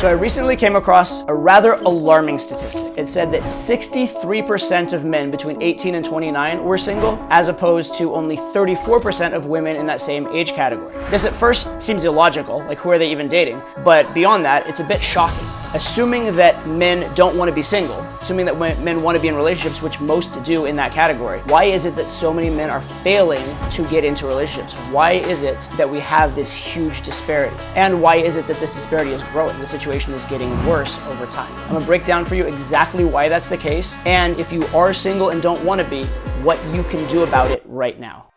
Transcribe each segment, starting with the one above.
So I recently came across a rather alarming statistic. It said that 63% of men between 18 and 29 were single, as opposed to only 34% of women in that same age category. This at first seems illogical, like who are they even dating? But beyond that, it's a bit shocking. Assuming that men don't want to be single, assuming that men want to be in relationships, which most do in that category, why is it that so many men are failing to get into relationships? Why is it that we have this huge disparity? And why is it that this disparity is growing? The situation is getting worse over time. I'm gonna break down for you exactly why that's the case, and if you are single and don't want to be, what you can do about it right now.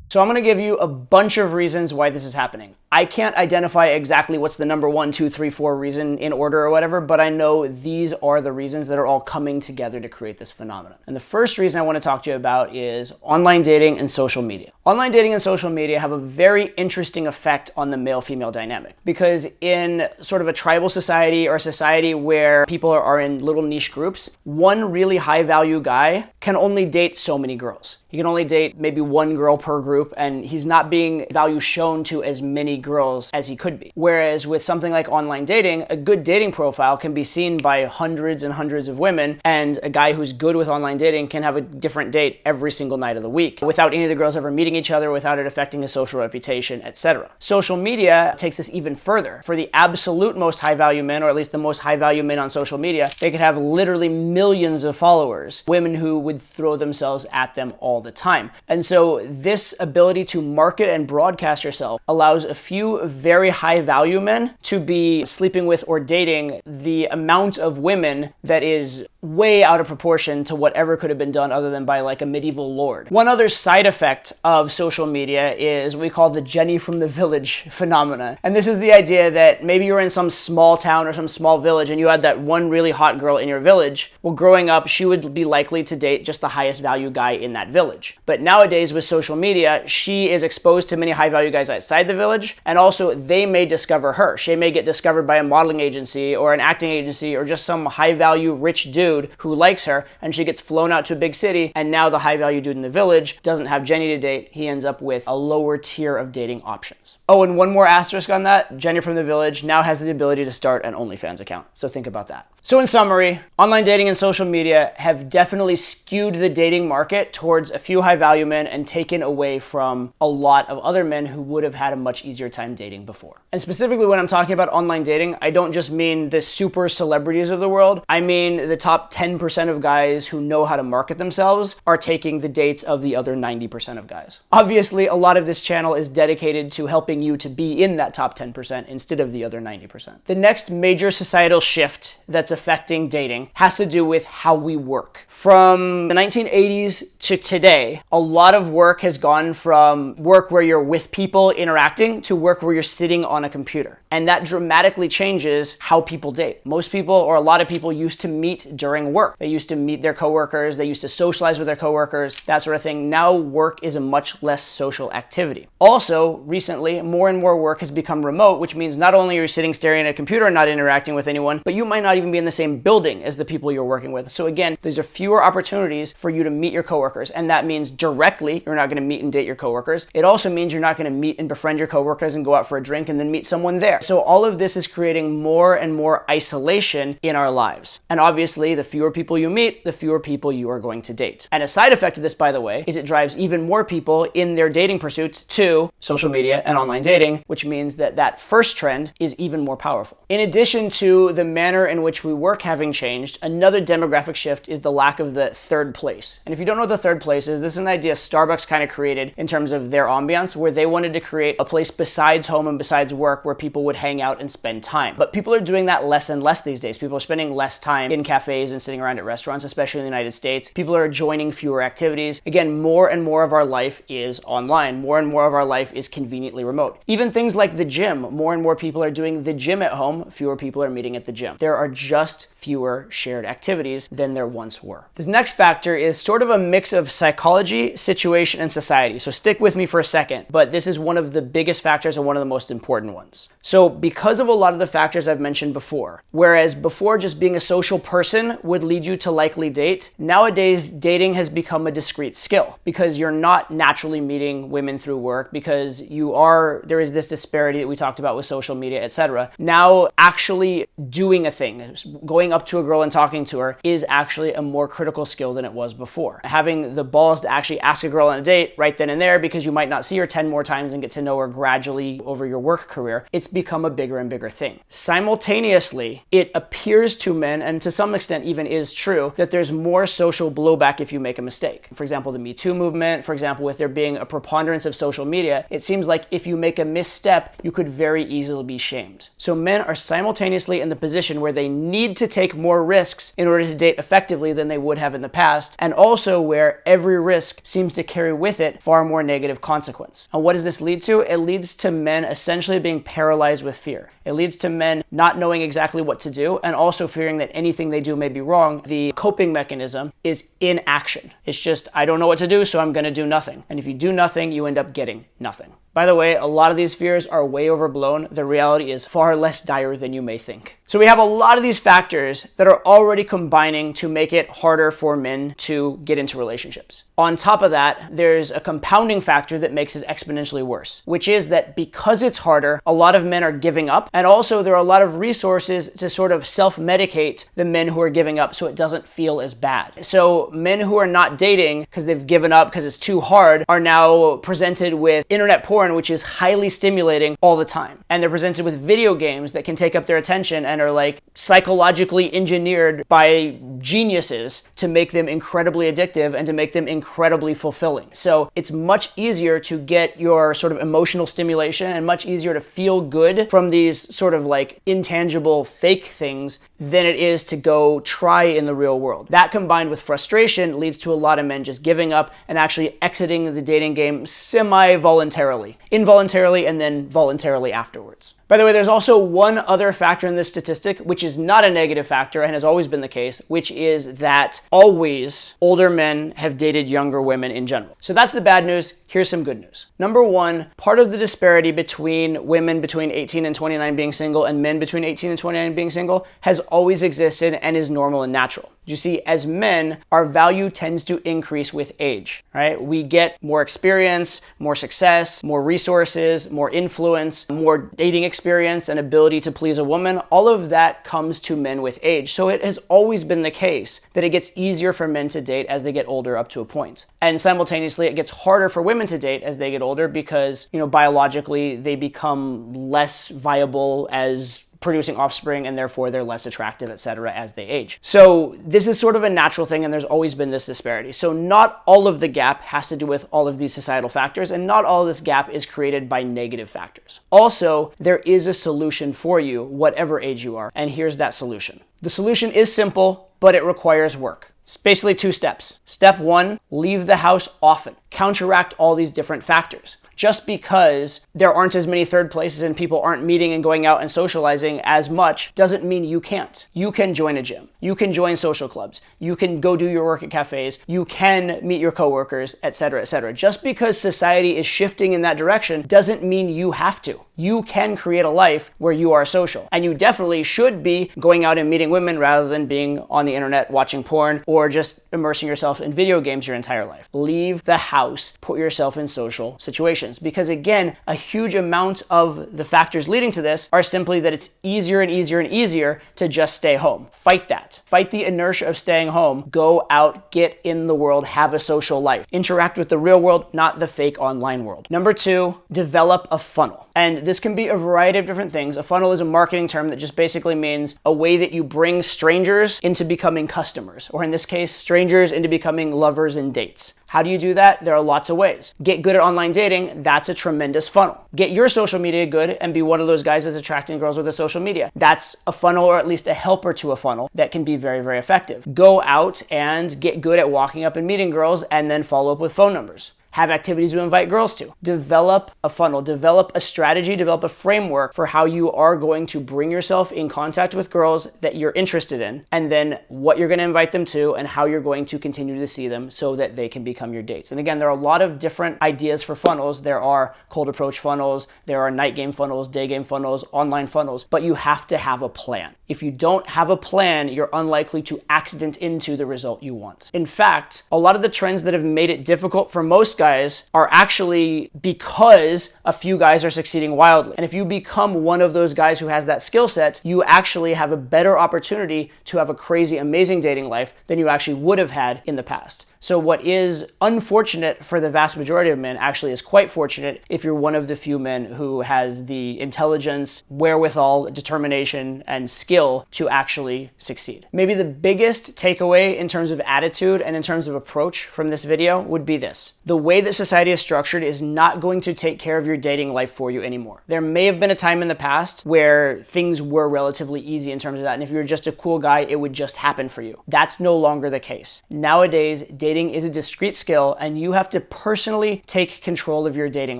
So I'm gonna give you a bunch of reasons why this is happening. I can't identify exactly what's the number 1, 2, 3, 4 reason in order or whatever, but I know these are the reasons that are all coming together to create this phenomenon. And the first reason I want to talk to you about is online dating and social media. Online dating and social media have a very interesting effect on the male-female dynamic, because in sort of a tribal society or a society where people are in little niche groups, one really high-value guy can only date so many girls. He can only date maybe one girl per group, and he's not being value shown to as many girls as he could be. Whereas with something like online dating, a good dating profile can be seen by hundreds and hundreds of women, and a guy who's good with online dating can have a different date every single night of the week without any of the girls ever meeting each other, without it affecting his social reputation, etc. Social media takes this even further. For the absolute most high-value men, or at least the most high-value men on social media, they could have literally millions of followers, women who would throw themselves at them all the time. And so this ability to market and broadcast yourself allows a few very high value men to be sleeping with or dating the amount of women that is way out of proportion to whatever could have been done other than by like a medieval lord. One other side effect of social media is what we call the Jenny from the village phenomena. And this is the idea that maybe you're in some small town or some small village and you had that one really hot girl in your village. Well, growing up, she would be likely to date just the highest value guy in that village. But nowadays with social media, she is exposed to many high value guys outside the village, and also they may discover her. She may get discovered by a modeling agency or an acting agency or just some high value rich dude who likes her, and she gets flown out to a big city, and now the high value dude in the village doesn't have Jenny to date. He ends up with a lower tier of dating options. Oh, and one more asterisk on that, Jenny from the village now has the ability to start an OnlyFans account. So think about that. So in summary, online dating and social media have definitely skewed the dating market towards a few high value men and taken away from a lot of other men who would have had a much easier time dating before. And specifically when I'm talking about online dating, I don't just mean the super celebrities of the world. I mean the top 10% of guys who know how to market themselves are taking the dates of the other 90% of guys. Obviously, a lot of this channel is dedicated to helping you to be in that top 10% instead of the other 90%. The next major societal shift that's affecting dating has to do with how we work. From the 1980s to today, a lot of work has gone from work where you're with people interacting to work where you're sitting on a computer. And that dramatically changes how people date. Most people, or a lot of people, used to meet during work. They used to meet their coworkers, they used to socialize with their coworkers, that sort of thing. Now work is a much less social activity. Also, recently, more and more work has become remote, which means not only are you sitting staring at a computer and not interacting with anyone, but you might not even be in the same building as the people you're working with. So again, these are fewer opportunities for you to meet your coworkers, and that means directly you're not going to meet and date your coworkers. It also means you're not going to meet and befriend your coworkers and go out for a drink and then meet someone there. So all of this is creating more and more isolation in our lives. And obviously, the fewer people you meet, the fewer people you are going to date. And a side effect of this, by the way, is it drives even more people in their dating pursuits to social media and online dating, which means that that first trend is even more powerful. In addition to the manner in which we work having changed, another demographic shift is the lack of the third place. And if you don't know what the third place is, this is an idea Starbucks kind of created in terms of their ambiance, where they wanted to create a place besides home and besides work where people would hang out and spend time. But people are doing that less and less these days. People are spending less time in cafes and sitting around at restaurants, especially in the United States. People are joining fewer activities. Again, more and more of our life is online. More and more of our life is conveniently remote. Even things like the gym, more and more people are doing the gym at home. Fewer people are meeting at the gym. There are just fewer shared activities than there once were. This next factor is sort of a mix mix of psychology, situation, and society. So stick with me for a second, but this is one of the biggest factors and one of the most important ones. So because of a lot of the factors I've mentioned before, whereas before just being a social person would lead you to likely date, nowadays dating has become a discrete skill because you're not naturally meeting women through work because there is this disparity that we talked about with social media, etc. Now actually doing a thing, going up to a girl and talking to her is actually a more critical skill than it was before. Having the balls to actually ask a girl on a date right then and there because you might not see her 10 more times and get to know her gradually over your work career, it's become a bigger and bigger thing. Simultaneously, it appears to men, and to some extent even is true, that there's more social blowback if you make a mistake. For example, the Me Too movement, for example, with there being a preponderance of social media, it seems like if you make a misstep, you could very easily be shamed. So men are simultaneously in the position where they need to take more risks in order to date effectively than they would have in the past, and also where every risk seems to carry with it far more negative consequence. And what does this lead to? It leads to men essentially being paralyzed with fear. It leads to men not knowing exactly what to do and also fearing that anything they do may be wrong. The coping mechanism is inaction. It's just, I don't know what to do, so I'm going to do nothing. And if you do nothing, you end up getting nothing. By the way, a lot of these fears are way overblown. The reality is far less dire than you may think. So we have a lot of these factors that are already combining to make it harder for men to get into relationships. On top of that, there's a compounding factor that makes it exponentially worse, which is that because it's harder, a lot of men are giving up, and also there are a lot of resources to sort of self-medicate the men who are giving up so it doesn't feel as bad. So men who are not dating because they've given up because it's too hard are now presented with internet porn, which is highly stimulating all the time. And they're presented with video games that can take up their attention and are like psychologically engineered by geniuses to make them incredibly addictive and to make them incredibly fulfilling. So it's much easier to get your sort of emotional stimulation and much easier to feel good from these sort of like intangible fake things than it is to go try in the real world. That combined with frustration leads to a lot of men just giving up and actually exiting the dating game semi-voluntarily. Involuntarily and then voluntarily afterwards. By the way, there's also one other factor in this statistic, which is not a negative factor and has always been the case, which is that always older men have dated younger women in general. So that's the bad news. Here's some good news. Number one, part of the disparity between women between 18 and 29 being single and men between 18 and 29 being single has always existed and is normal and natural. You see, as men, our value tends to increase with age, right? We get more experience, more success, more resources, more influence, more dating experience and ability to please a woman. All of that comes to men with age. So it has always been the case that it gets easier for men to date as they get older up to a point. And simultaneously, it gets harder for women to date as they get older because, biologically, they become less viable as producing offspring and therefore they're less attractive, etc. as they age. So this is sort of a natural thing and there's always been this disparity. So not all of the gap has to do with all of these societal factors and not all of this gap is created by negative factors. Also, there is a solution for you, whatever age you are, and here's that solution. The solution is simple, but it requires work. It's basically 2 steps. Step 1, leave the house often. Counteract all these different factors. Just because there aren't as many third places and people aren't meeting and going out and socializing as much doesn't mean you can't. You can join a gym. You can join social clubs. You can go do your work at cafes. You can meet your coworkers, etc., etc. Just because society is shifting in that direction doesn't mean you have to. You can create a life where you are social. And you definitely should be going out and meeting women rather than being on the internet watching porn or just immersing yourself in video games your entire life. Leave the house. Put yourself in social situations. Because again, a huge amount of the factors leading to this are simply that it's easier and easier and easier to just stay home. Fight that. Fight the inertia of staying home. Go out, get in the world, have a social life. Interact with the real world, not the fake online world. Number 2, develop a funnel. And this can be a variety of different things. A funnel is a marketing term that just basically means a way that you bring strangers into becoming customers, or in this case, strangers into becoming lovers and dates. How do you do that? There are lots of ways. Get good at online dating. That's a tremendous funnel. Get your social media good and be one of those guys that's attracting girls with a social media. That's a funnel, or at least a helper to a funnel that can be very, very effective. Go out and get good at walking up and meeting girls and then follow up with phone numbers. Have activities to invite girls to. Develop a funnel, develop a strategy, develop a framework for how you are going to bring yourself in contact with girls that you're interested in, and then what you're going to invite them to and how you're going to continue to see them so that they can become your dates. And again, there are a lot of different ideas for funnels. There are cold approach funnels, there are night game funnels, day game funnels, online funnels, but you have to have a plan. If you don't have a plan, you're unlikely to accident into the result you want. In fact, a lot of the trends that have made it difficult for most guys are actually because a few guys are succeeding wildly. And if you become one of those guys who has that skill set, you actually have a better opportunity to have a crazy, amazing dating life than you actually would have had in the past. So what is unfortunate for the vast majority of men actually is quite fortunate if you're one of the few men who has the intelligence, wherewithal, determination, and skill to actually succeed. Maybe the biggest takeaway in terms of attitude and in terms of approach from this video would be this. The way that society is structured is not going to take care of your dating life for you anymore. There may have been a time in the past where things were relatively easy in terms of that, and if you were just a cool guy, it would just happen for you. That's no longer the case. Nowadays, dating is a discrete skill, and you have to personally take control of your dating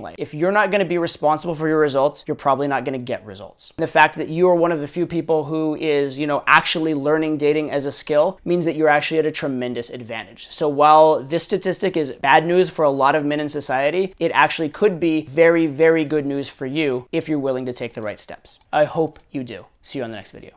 life. If you're not going to be responsible for your results, you're probably not going to get results. The fact that you are one of the few people who is, actually learning dating as a skill means that you're actually at a tremendous advantage. So while this statistic is bad news for a lot of men in society, it actually could be very, very good news for you if you're willing to take the right steps. I hope you do. See you on the next video.